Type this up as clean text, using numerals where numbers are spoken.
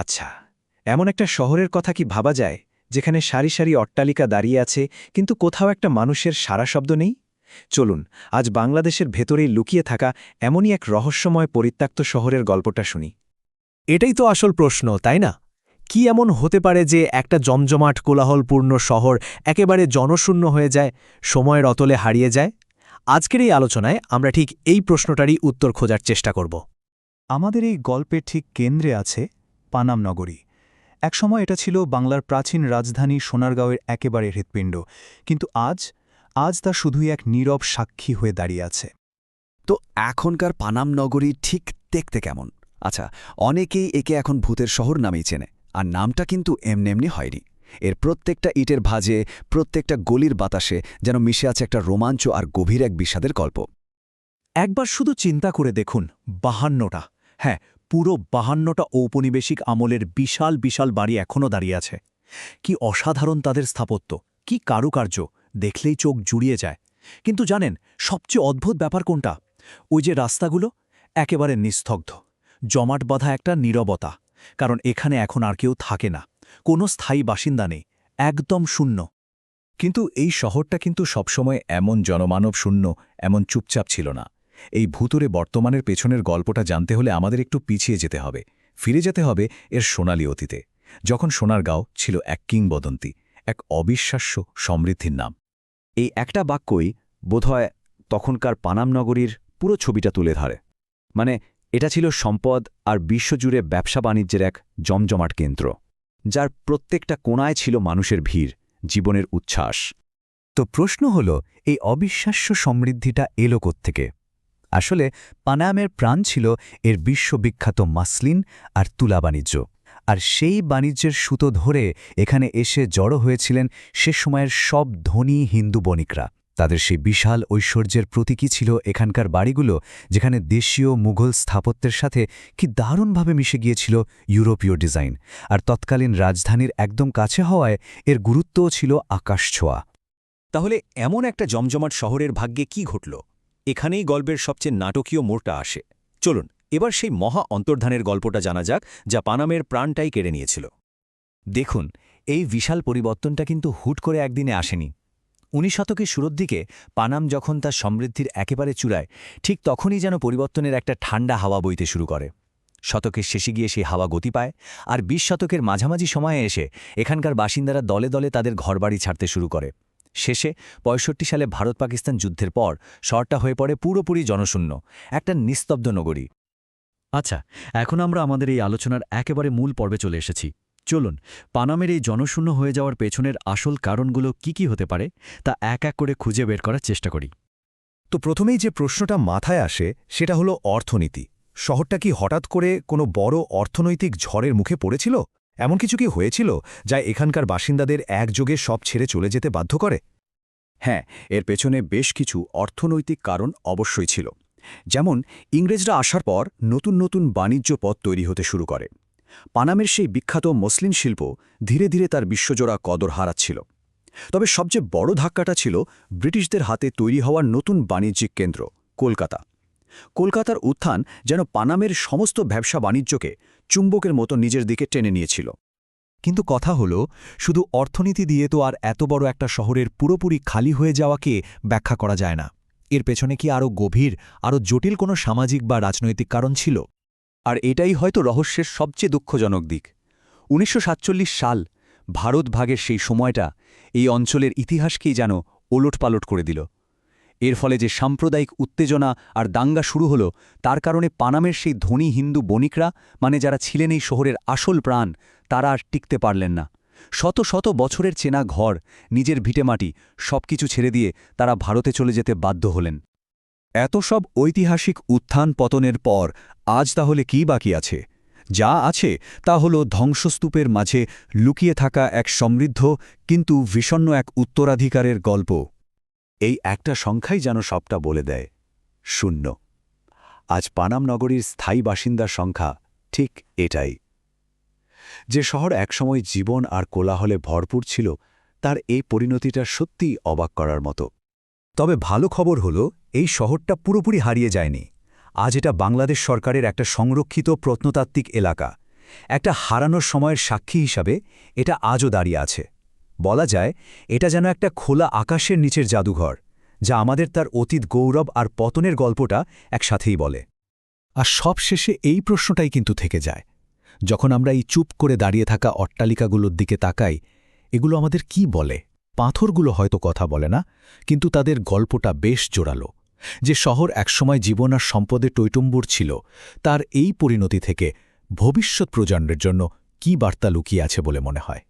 আচ্ছা, এমন একটা শহরের কথা কি ভাবা যায় যেখানে সারি সারি অট্টালিকা দাঁড়িয়ে আছে কিন্তু কোথাও একটা মানুষের সারা শব্দ নেই? চলুন আজ বাংলাদেশের ভেতরেই লুকিয়ে থাকা এমনই এক রহস্যময় পরিত্যক্ত শহরের গল্পটা শুনি। এটাই তো আসল প্রশ্ন, তাই না? কি এমন হতে পারে যে একটা জমজমাট কোলাহলপূর্ণ শহর একেবারে জনশূন্য হয়ে যায়, সময়ের অতলে হারিয়ে যায়? আজকের এই আলোচনায় আমরা ঠিক এই প্রশ্নটারই উত্তর খোঁজার চেষ্টা করব। আমাদের এই গল্পের ঠিক কেন্দ্রে আছে পানাম নগরী। একসময় এটা ছিল বাংলার প্রাচীন রাজধানী সোনারগাঁওয়ের একেবারে হৃৎপিণ্ড, কিন্তু আজ তা শুধুই এক নীরব সাক্ষী হয়ে দাঁড়িয়ে আছে। তো এখনকার পানাম নগরী ঠিক দেখতে কেমন? আচ্ছা, অনেকেই একে এখন ভূতের শহর নামেই চেনে, আর নামটা কিন্তু এমনি হয়নি। এর প্রত্যেকটা ইটের ভাঁজে, প্রত্যেকটা গলির বাতাসে যেন মিশে আছে একটা রোমাঞ্চ আর গভীর এক বিষাদের গল্প। একবার শুধু চিন্তা করে দেখুন, 52টা, হ্যাঁ, পুরো 52টা ঔপনিবেশিক আমলের বিশাল বিশাল বাড়ি এখনও দাঁড়িয়ে আছে। কি অসাধারণ তাদের স্থাপত্য, কি কারুকার্য, দেখলেই চোখ জুড়িয়ে যায়। কিন্তু জানেন সবচেয়ে অদ্ভুত ব্যাপার কোনটা? ওই যে রাস্তাগুলো একেবারে নিস্তব্ধ, জমাট বাঁধা একটা নীরবতা, কারণ এখানে এখন আর কেউ থাকে না, কোনো স্থায়ী বাসিন্দা নেই, একদম শূন্য। কিন্তু এই শহরটা কিন্তু সবসময় এমন জনমানব শূন্য, এমন চুপচাপ ছিল না। এই ভূতুরে বর্তমানের পেছনের গল্পটা জানতে হলে আমাদের একটু পিছিয়ে যেতে হবে, ফিরে যেতে হবে এর সোনালি অতীতে, যখন সোনারগাঁও ছিল এক কিংবদন্তি, এক অবিশ্বাস্য সমৃদ্ধির নাম। এই একটা বাক্যই বোধহয় তখনকার পানাম নগরীর পুরো ছবিটা তুলে ধরে। মানে, এটা ছিল সম্পদ আর বিশ্বজুড়ে ব্যবসা বাণিজ্যের এক জমজমাট কেন্দ্র, যার প্রত্যেকটা কোণায় ছিল মানুষের ভিড়, জীবনের উচ্ছ্বাস। তো প্রশ্ন হল, এই অবিশ্বাস্য সমৃদ্ধিটা এলো কোত্থেকে? আসলে পানামের প্রাণ ছিল এর বিশ্ববিখ্যাত মাসলিন আর তুলা বাণিজ্য। আর সেই বাণিজ্যের সুতো ধরে এখানে এসে জড়ো হয়েছিলেন সে সময়ের সব ধনী হিন্দু বণিকরা। তাদের সেই বিশাল ঐশ্বর্যের প্রতীকী ছিল এখানকার বাড়িগুলো, যেখানে দেশীয় মুঘল স্থাপত্যের সাথে কি দারুণভাবে মিশে গিয়েছিল ইউরোপীয় ডিজাইন। আর তৎকালীন রাজধানীর একদম কাছে হওয়ায় এর গুরুত্বও ছিল আকাশছোঁয়া। তাহলে এমন একটা জমজমাট শহরের ভাগ্যে কি ঘটল? এখানেই গল্পের সবচেয়ে নাটকীয় মোড়টা আসে। চলুন এবার সেই মহা অন্তর্ধানের গল্পটা জানা যাক, যা পানামের প্রাণটাই কেড়ে নিয়েছিল। দেখুন, এই বিশাল পরিবর্তনটা কিন্তু হুট করে একদিনে আসেনি। 19 শতকের শুরুর দিকে পানাম যখন তার সমৃদ্ধির একেবারে চূড়ায়, ঠিক তখনই যেন পরিবর্তনের একটা ঠান্ডা হাওয়া বইতে শুরু করে। শতকের শেষে গিয়ে সেই হাওয়া গতি পায়, আর 20 শতকের মাঝামাঝি সময়ে এসে এখানকার বাসিন্দারা দলে দলে তাদের ঘরবাড়ি ছাড়তে শুরু করে। শেষে 65 সালে ভারত পাকিস্তান যুদ্ধের পর শহরটা হয়ে পড়ে পুরোপুরি জনশূন্য, একটা নিস্তব্ধ নগরী। আচ্ছা, এখন আমরা আমাদের এই আলোচনার একেবারে মূল পর্বে চলে এসেছি। চলুন পানামের এই জনশূন্য হয়ে যাওয়ার পেছনের আসল কারণগুলো কি হতে পারে তা এক এক করে খুঁজে বের করার চেষ্টা করি। তো প্রথমেই যে প্রশ্নটা মাথায় আসে সেটা হলো অর্থনীতি। শহরটা কি হঠাৎ করে কোনো বড় অর্থনৈতিক ঝড়ের মুখে পড়েছিল? এমন কিছু কি হয়েছিল যা এখানকার বাসিন্দাদের একযোগে সব ছেড়ে চলে যেতে বাধ্য করে? হ্যাঁ, এর পেছনে বেশ কিছু অর্থনৈতিক কারণ অবশ্যই ছিল। যেমন, ইংরেজরা আসার পর নতুন নতুন বাণিজ্য পথ তৈরি হতে শুরু করে। পানামের সেই বিখ্যাত মসলিন শিল্প ধীরে ধীরে তার বিশ্বজোড়া কদর হারাচ্ছিল। তবে সবচেয়ে বড় ধাক্কাটা ছিল ব্রিটিশদের হাতে তৈরি হওয়ার নতুন বাণিজ্যিক কেন্দ্র কলকাতা। কলকাতার উত্থান যেন পানামের সমস্ত ব্যবসা বাণিজ্যকে চুম্বকের মতো নিজের দিকে টেনে নিয়েছিল। কিন্তু কথা হলো, শুধু অর্থনীতি দিয়ে তো আর এত বড় একটা শহরের পুরোপুরি খালি হয়ে যাওয়াকে ব্যাখ্যা করা যায় না। এর পেছনে কি আরও গভীর, আরও জটিল কোনো সামাজিক বা রাজনৈতিক কারণ ছিল? আর এটাই হয়তো রহস্যের সবচেয়ে দুঃখজনক দিক। 1947 সাল, ভারত ভাগের সেই সময়টা এই অঞ্চলের ইতিহাসকেই যেন ওলটপালট করে দিল। এর ফলে যে সাম্প্রদায়িক উত্তেজনা আর দাঙ্গা শুরু হলো, তার কারণে পানামের সেই ধনী হিন্দু বণিকরা, মানে যারা ছিলেন এই শহরের আসল প্রাণ, তারা আর টিকতে পারলেন না। শত শত বছরের চেনা ঘর, নিজের ভিটেমাটি সবকিছু ছেড়ে দিয়ে তারা ভারতে চলে যেতে বাধ্য হলেন। এত সব ঐতিহাসিক উত্থান পতনের পর আজ তাহলে কি বাকি আছে? যা আছে তা হল ধ্বংসস্তূপের মাঝে লুকিয়ে থাকা এক সমৃদ্ধ কিন্তু বিষণ্ণ এক উত্তরাধিকারের গল্প। এই একটা সংখ্যাই যেন সবটা বলে দেয়, 0। আজ পানাম নগরীর স্থায়ী বাসিন্দার সংখ্যা ঠিক এটাই। যে শহর একসময় জীবন আর কোলাহলে ভরপুর ছিল, তার এই পরিণতিটা সত্যিই অবাক করার মতো। তবে ভালো খবর হল, এই শহরটা পুরোপুরি হারিয়ে যায়নি। আজ এটা বাংলাদেশ সরকারের একটা সংরক্ষিত প্রত্নতাত্ত্বিক এলাকা। একটা হারানোর সময়ের সাক্ষী হিসাবে এটা আজও দাঁড়িয়ে আছে। বলা যায় এটা যেন একটা খোলা আকাশের নিচের জাদুঘর, যা আমাদের তার অতীত গৌরব আর পতনের গল্পটা একসাথেই বলে। আর সবশেষে এই প্রশ্নটাই কিন্তু থেকে যায়, যখন আমরা এই চুপ করে দাঁড়িয়ে থাকা অট্টালিকাগুলোর দিকে তাকাই, এগুলো আমাদের কি বলে? পাথরগুলো হয়তো কথা বলে না, কিন্তু তাদের গল্পটা বেশ জোরালো। যে শহর একসময় জীবন আর সম্পদে টৈটুম্বুর ছিল, তার এই পরিণতি থেকে ভবিষ্যৎ প্রজন্মের জন্য কি বার্তা লুকিয়ে আছে বলে মনে হয়?